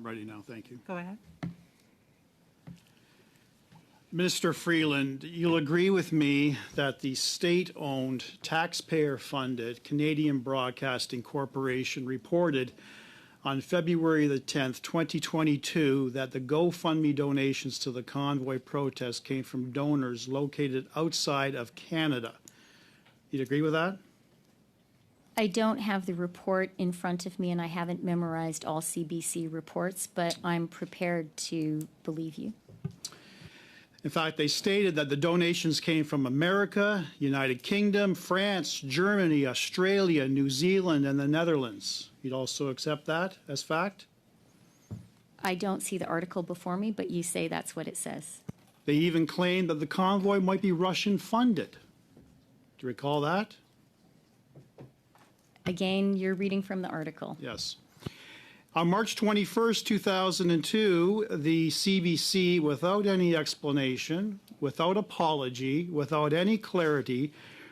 ready now, thank you. Go ahead. Minister Freeland, you'll agree with me that the state-owned, taxpayer-funded Canadian Broadcasting Corporation reported on February the 10th, 2022, that the GoFundMe donations to the convoy protest came from donors located outside of Canada. You'd agree with that? I don't have the report in front of me, and I haven't memorized all CBC reports, but I'm prepared to believe you. In fact, they stated that the donations came from America, United Kingdom, France, Germany, Australia, New Zealand, and the Netherlands. You'd also accept that as fact? I don't see the article before me, but you say that's what it says. They even claimed that the convoy might be Russian-funded. Do you recall that? Again, you're reading from the article. Yes. On March 21st, 2002, the CBC, without any explanation, without apology, without any clarity,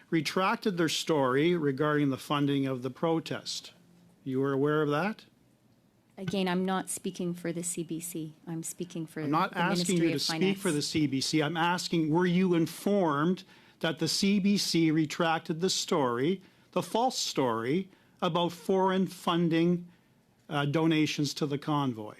retracted their story regarding the funding of the protest. You were aware of that? Again, I'm not speaking for the CBC. I'm speaking for the Ministry of Finance. I'm not asking you to speak for the CBC. I'm asking, were you informed that the CBC retracted the story, the false story, about foreign funding donations to the convoy?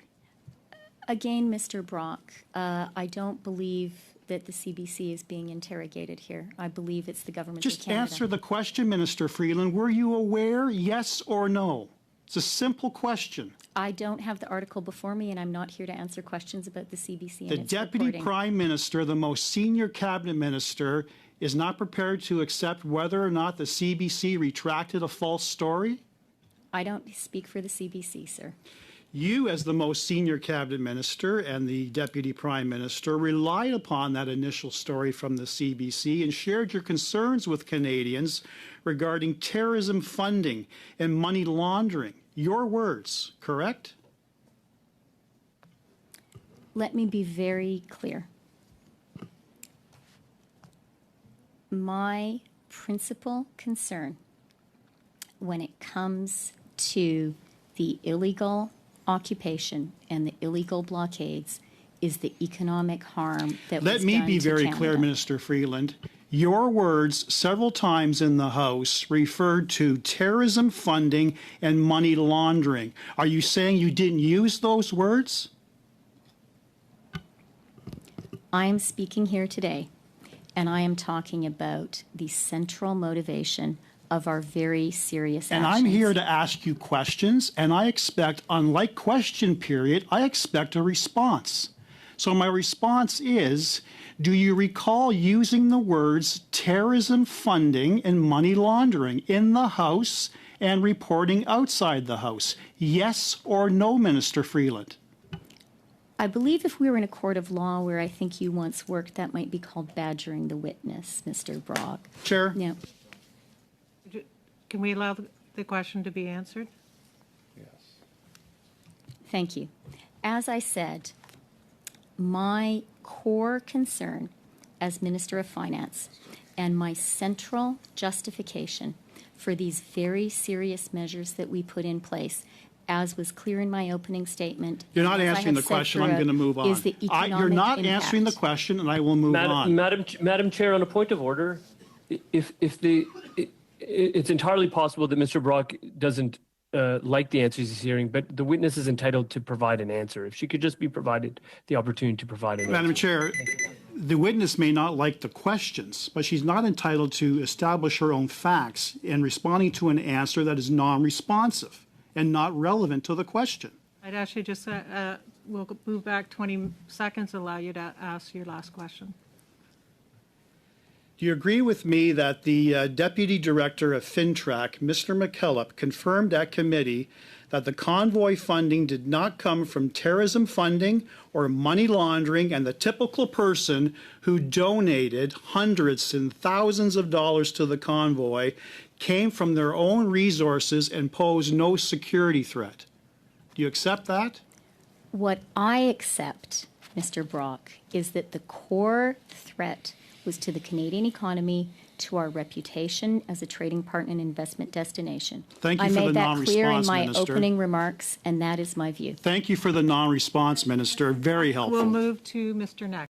Again, Mr. Brock, I don't believe that the CBC is being interrogated here. I believe it's the government of Just Canada. answer the question, Minister Freeland. Were you aware, yes or no? It's a simple question. I don't have the article before me, and I'm not here to answer questions about the CBC and The its Deputy reporting. Prime Minister, the most senior cabinet minister, is not prepared to accept whether or not the CBC retracted a false story? I don't speak for the CBC, sir. You, as the most senior cabinet minister and the deputy prime minister, relied upon that initial story from the CBC and shared your concerns with Canadians regarding terrorism funding and money laundering. Your words, correct? Let me be very clear. My principal concern when it comes to the illegal occupation and the illegal blockades is the economic harm that was done to Let me be very clear, Canada. Minister Freeland. Your words several times in the House referred to terrorism funding and money laundering. Are you saying you didn't use those words? I am speaking here today, and I am talking about the central motivation of our very serious And actions. I'm here to ask you questions, and I expect, unlike question period, I expect a response. So my response is, do you recall using the words terrorism funding and money laundering in the House and reporting outside the House? Yes or no, Minister Freeland? I believe if we were in a court of law where I think you once worked, that might be called badgering the witness, Mr. Brock. Chair? Yeah. Can we allow the question to be answered? Thank you. As I said, my core concern as Minister of Finance and my central justification for these very serious measures that we put in place, as was clear in my opening statement. You're not as I answering have the said question. I'm throughout, going to move on. Is the economic You're not impact. answering the question, and I will move on. Madam Chair, on a point of order, it's entirely possible that Mr. Brock doesn't like the answers he's hearing, but the witness is entitled to provide an answer. If she could just be provided the opportunity to provide an Madam answer. Chair, the witness may not like the questions, but she's not entitled to establish her own facts in responding to an answer that is non-responsive and not relevant to the question. I'd actually just, we'll move back 20 seconds, allow you to ask your last question. Do you agree with me that the Deputy Director of FinTrack, Mr. McKillop, confirmed at committee that the convoy funding did not come from terrorism funding or money laundering, and the typical person who donated hundreds and thousands of dollars to the convoy came from their own resources and posed no security threat? Do you accept that? What I accept, Mr. Brock, is that the core threat was to the Canadian economy to our reputation as a trading partner and investment destination. Thank you for the I made that clear in non-response, my Minister. opening remarks, and that is my view. Thank you for the non-response, Minister. Very helpful. We'll move to Mr. Neck.